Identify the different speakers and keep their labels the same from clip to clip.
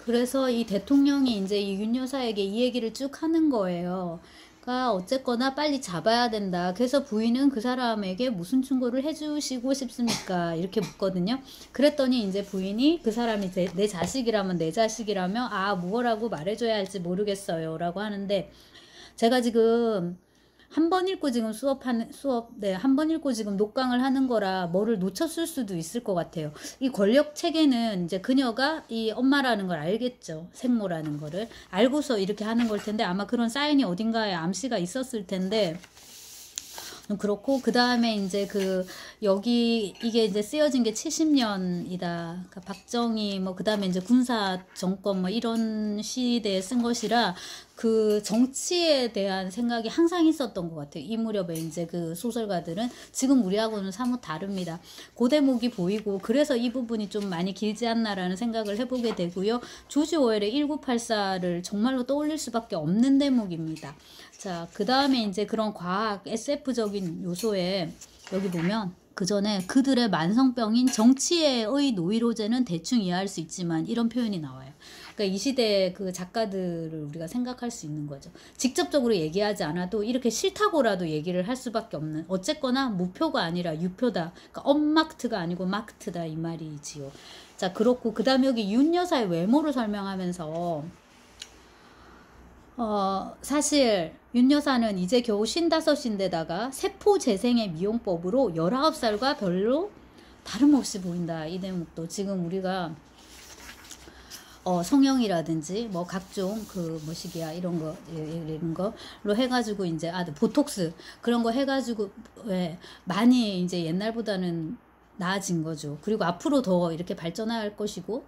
Speaker 1: 그래서 이 대통령이 이제 이 윤 여사에게 이 얘기를 쭉 하는 거예요. 그러니까 어쨌거나 빨리 잡아야 된다. 그래서 부인은 그 사람에게 무슨 충고를 해주시고 싶습니까? 이렇게 묻거든요. 그랬더니 이제 부인이 그 사람이 내 자식이라면 내 자식이라면 아 뭐라고 말해줘야 할지 모르겠어요 라고 하는데, 제가 지금 한 번 읽고 지금 한 번 읽고 지금 녹강을 하는 거라 뭐를 놓쳤을 수도 있을 것 같아요. 이 권력 체계는 이제 그녀가 이 엄마라는 걸 알겠죠. 생모라는 거를 알고서 이렇게 하는 걸 텐데, 아마 그런 사인이 어딘가에 암시가 있었을 텐데, 그렇고 그 다음에 이제 여기 이게 이제 쓰여진 게 70년이다. 그러니까 박정희 뭐 그 다음에 이제 군사 정권 뭐 이런 시대에 쓴 것이라 그 정치에 대한 생각이 항상 있었던 것 같아요. 이 무렵에 이제 그 소설가들은 지금 우리하고는 사뭇 다릅니다. 그 대목이 보이고, 그래서 이 부분이 좀 많이 길지 않나라는 생각을 해보게 되고요. 조지 오웰의 1984를 정말로 떠올릴 수밖에 없는 대목입니다. 자, 그 다음에 이제 그런 과학 SF적인 요소에 여기 보면 그 전에 그들의 만성병인 정치의 노이로제는 대충 이해할 수 있지만 이런 표현이 나와요. 그러니까 이 시대의 그 작가들을 우리가 생각할 수 있는 거죠. 직접적으로 얘기하지 않아도 이렇게 싫다고라도 얘기를 할 수밖에 없는, 어쨌거나 무표가 아니라 유표다. 그러니까 엄마크트가 아니고 마크트다 이 말이지요. 자, 그렇고 그 다음에 여기 윤 여사의 외모를 설명하면서 사실 윤 여사는 이제 겨우 55인데다가 세포 재생의 미용법으로 19살과 별로 다름없이 보인다. 이 대목도 지금 우리가 성형이라든지 뭐 각종 그 뭐시기야 이런 거로 해가지고 이제 보톡스 그런 거 해가지고 많이 이제 옛날보다는 나아진 거죠. 그리고 앞으로 더 이렇게 발전할 것이고,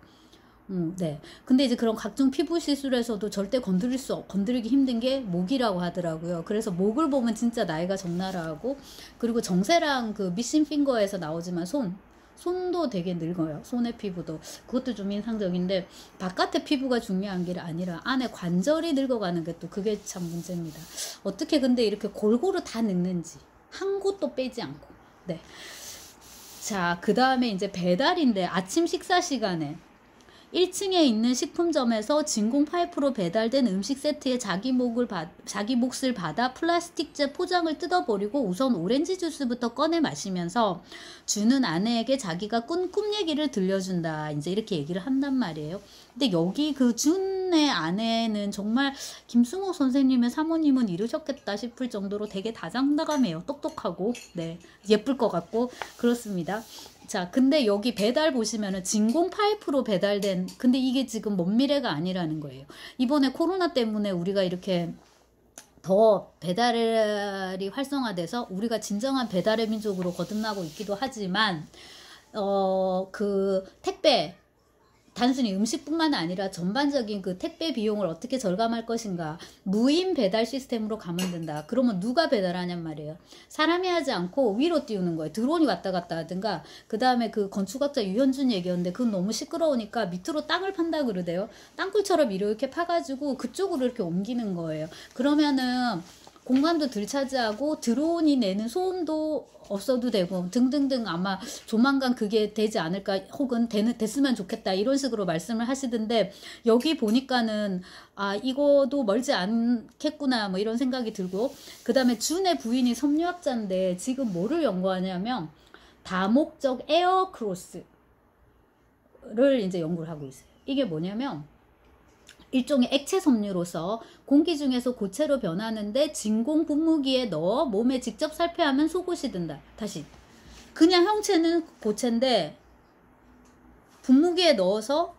Speaker 1: 네. 근데 이제 그런 각종 피부 시술에서도 절대 건드리기 힘든 게 목이라고 하더라고요. 그래서 목을 보면 진짜 나이가 적나라하고, 그리고 정세랑 그 미신 핑거에서 나오지만 손도 되게 늙어요. 손의 피부도. 그것도 좀 인상적인데, 바깥의 피부가 중요한 게 아니라 안에 관절이 늙어가는 게 또 그게 참 문제입니다. 어떻게 근데 이렇게 골고루 다 늙는지. 한 곳도 빼지 않고. 네. 자, 그 다음에 이제 배달인데 아침 식사 시간에 1층에 있는 식품점에서 진공 파이프로 배달된 음식 세트에 자기 몫을 받아 플라스틱제 포장을 뜯어버리고 우선 오렌지 주스부터 꺼내 마시면서 주는 아내에게 자기가 꾼 꿈 얘기를 들려준다. 이제 이렇게 얘기를 한단 말이에요. 근데 여기 그 준의 아내는 정말 김승호 선생님의 사모님은 이러셨겠다 싶을 정도로 되게 다정다감해요. 똑똑하고, 네, 예쁠 것 같고 그렇습니다. 자, 근데 여기 배달 보시면은 진공 파이프로 배달된, 근데 이게 지금 먼 미래가 아니라는 거예요. 이번에 코로나 때문에 우리가 이렇게 더 배달이 활성화돼서 우리가 진정한 배달의 민족으로 거듭나고 있기도 하지만, 그 택배, 단순히 음식뿐만 아니라 전반적인 그 택배 비용을 어떻게 절감할 것인가. 무인 배달 시스템으로 가면 된다. 그러면 누가 배달하냔 말이에요. 사람이 하지 않고 위로 띄우는 거예요. 드론이 왔다 갔다 하든가. 그 다음에 그 건축학자 유현준 얘기였는데 그건 너무 시끄러우니까 밑으로 땅을 판다 그러대요. 땅굴처럼 이렇게 파가지고 그쪽으로 이렇게 옮기는 거예요. 그러면은 공간도 덜 차지하고 드론이 내는 소음도 없어도 되고 등등등, 아마 조만간 그게 되지 않을까, 혹은 됐으면 좋겠다 이런 식으로 말씀을 하시던데, 여기 보니까는 이거도 멀지 않겠구나 뭐 이런 생각이 들고, 그 다음에 준의 부인이 섬유학자인데 지금 뭐를 연구하냐면 다목적 에어크로스를 이제 연구를 하고 있어요. 이게 뭐냐면 일종의 액체 섬유로서 공기 중에서 고체로 변하는데 진공 분무기에 넣어 몸에 직접 살펴야 하면 속옷이 든다. 다시, 그냥 형체는 고체인데 분무기에 넣어서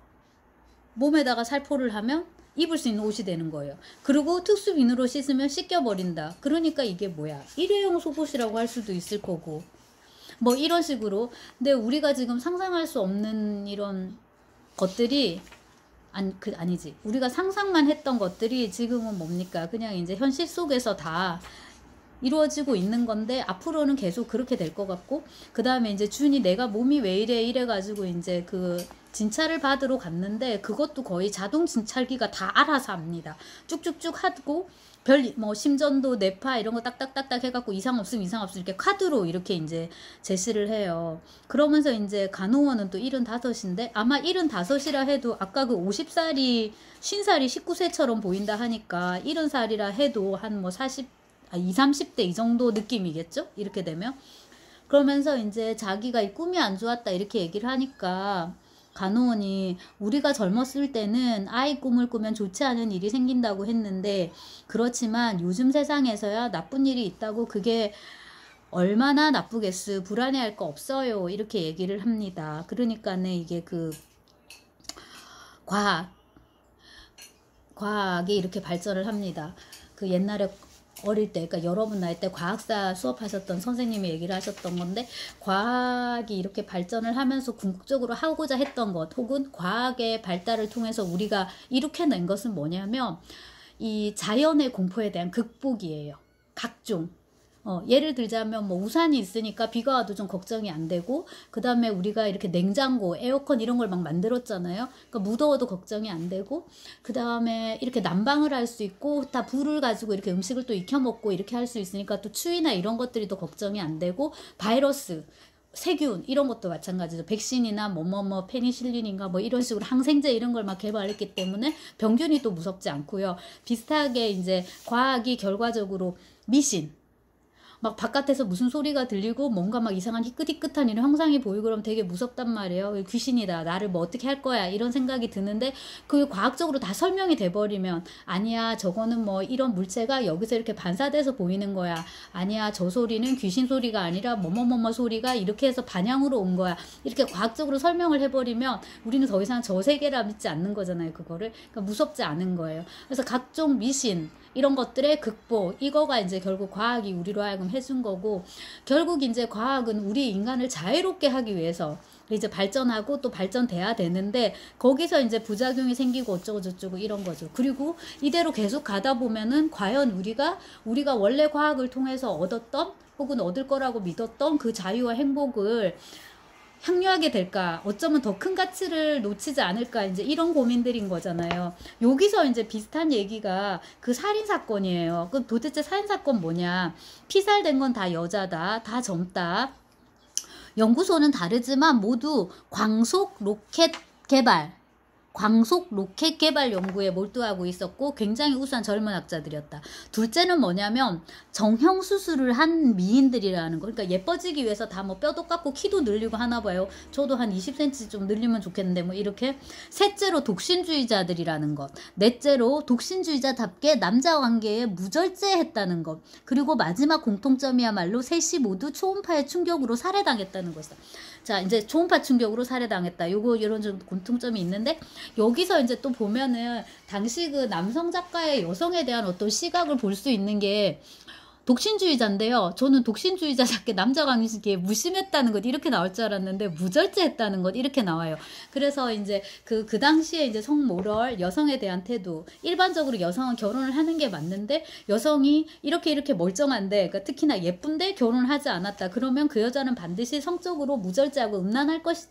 Speaker 1: 몸에다가 살포를 하면 입을 수 있는 옷이 되는 거예요. 그리고 특수 비누로 씻으면 씻겨버린다. 그러니까 이게 뭐야, 일회용 속옷이라고 할 수도 있을 거고 뭐 이런 식으로. 근데 우리가 지금 상상할 수 없는 이런 것들이 아니지. 우리가 상상만 했던 것들이 지금은 뭡니까? 그냥 이제 현실 속에서 다 이루어지고 있는 건데, 앞으로는 계속 그렇게 될 것 같고, 그 다음에 이제 준이 내가 몸이 왜 이래 가지고 이제 그 진찰을 받으러 갔는데 그것도 거의 자동 진찰기가 다 알아서 합니다. 쭉쭉쭉 하고 뭐 심전도 뇌파 이런 거 딱딱딱딱 해갖고 이상 없음 이렇게 카드로 이렇게 이제 제시를 해요. 그러면서 이제 간호원은 또 75인데 아마 75이라 해도 아까 그 50살이 50살이 19세처럼 보인다 하니까 70살이라 해도 한 뭐 20, 30대 이 정도 느낌이겠죠? 이렇게 되면. 그러면서 이제 자기가 이 꿈이 안 좋았다 이렇게 얘기를 하니까 간호원이 우리가 젊었을 때는 아이 꿈을 꾸면 좋지 않은 일이 생긴다고 했는데 그렇지만 요즘 세상에서야 나쁜 일이 있다고 그게 얼마나 나쁘겠어 불안해할 거 없어요 이렇게 얘기를 합니다. 그러니까는 이게 그 과학이 이렇게 발전을 합니다. 그 옛날에 어릴 때, 그러니까 여러분 나이 때 과학사 수업하셨던 선생님이 얘기를 하셨던 건데 과학이 이렇게 발전을 하면서 궁극적으로 하고자 했던 것 혹은 과학의 발달을 통해서 우리가 이룩해낸 것은 뭐냐면 이 자연의 공포에 대한 극복이에요. 각종. 예를 들자면 뭐 우산이 있으니까 비가 와도 좀 걱정이 안 되고 그 다음에 우리가 이렇게 냉장고, 에어컨 이런 걸 막 만들었잖아요. 그러니까 무더워도 걱정이 안 되고 그 다음에 이렇게 난방을 할 수 있고 다 불을 가지고 이렇게 음식을 또 익혀 먹고 이렇게 할 수 있으니까 또 추위나 이런 것들이 더 걱정이 안 되고 바이러스 세균 이런 것도 마찬가지죠. 백신이나 뭐뭐뭐 페니실린인가 뭐 이런 식으로 항생제 이런 걸 막 개발했기 때문에 병균이 또 무섭지 않고요. 비슷하게 이제 과학이 결과적으로 미신 막 바깥에서 무슨 소리가 들리고 뭔가 막 이상한 희끗희끗한 이런 형상이 보이고 그러면 되게 무섭단 말이에요. 귀신이다. 나를 뭐 어떻게 할 거야. 이런 생각이 드는데 그 과학적으로 다 설명이 돼버리면 아니야 저거는 뭐 이런 물체가 여기서 이렇게 반사돼서 보이는 거야. 아니야 저 소리는 귀신 소리가 아니라 뭐뭐뭐뭐 소리가 이렇게 해서 반향으로 온 거야. 이렇게 과학적으로 설명을 해버리면 우리는 더 이상 저 세계라 믿지 않는 거잖아요. 그거를. 그러니까 무섭지 않은 거예요. 그래서 각종 미신 이런 것들의 극복 이거가 이제 결국 과학이 우리로 하여금 해준 거고 결국 이제 과학은 우리 인간을 자유롭게 하기 위해서 이제 발전하고 또 발전돼야 되는데 거기서 이제 부작용이 생기고 어쩌고 저쩌고 이런 거죠. 그리고 이대로 계속 가다 보면은 과연 우리가 원래 과학을 통해서 얻었던 혹은 얻을 거라고 믿었던 그 자유와 행복을 향유하게 될까? 어쩌면 더 큰 가치를 놓치지 않을까? 이제 이런 고민들인 거잖아요. 여기서 이제 비슷한 얘기가 그 살인사건이에요. 그럼 도대체 살인사건 뭐냐? 피살된 건 다 여자다. 다 젊다. 연구소는 다르지만 모두 광속 로켓 개발 연구에 몰두하고 있었고 굉장히 우수한 젊은 학자들이었다. 둘째는 뭐냐면 정형수술을 한 미인들이라는 거. 그러니까 예뻐지기 위해서 다 뭐 뼈도 깎고 키도 늘리고 하나 봐요. 저도 한 20cm 좀 늘리면 좋겠는데 뭐 이렇게. 셋째로 독신주의자들이라는 것. 넷째로 독신주의자답게 남자관계에 무절제했다는 것. 그리고 마지막 공통점이야말로 셋이 모두 초음파의 충격으로 살해당했다는 것이다. 자 이제 초음파 충격으로 살해당했다. 요거 이런 좀 공통점이 있는데 여기서 이제 또 보면은 당시 그 남성 작가의 여성에 대한 어떤 시각을 볼 수 있는 게 독신주의자인데요. 저는 독신주의자답게 남자 관계에 무심했다는 것 이렇게 나올 줄 알았는데 무절제했다는 것 이렇게 나와요. 그래서 이제 그 당시에 이제 성모럴 여성에 대한 태도 일반적으로 여성은 결혼을 하는 게 맞는데 여성이 이렇게 멀쩡한데 그러니까 특히나 예쁜데 결혼을 하지 않았다. 그러면 그 여자는 반드시 성적으로 무절제하고 음란할 것이다.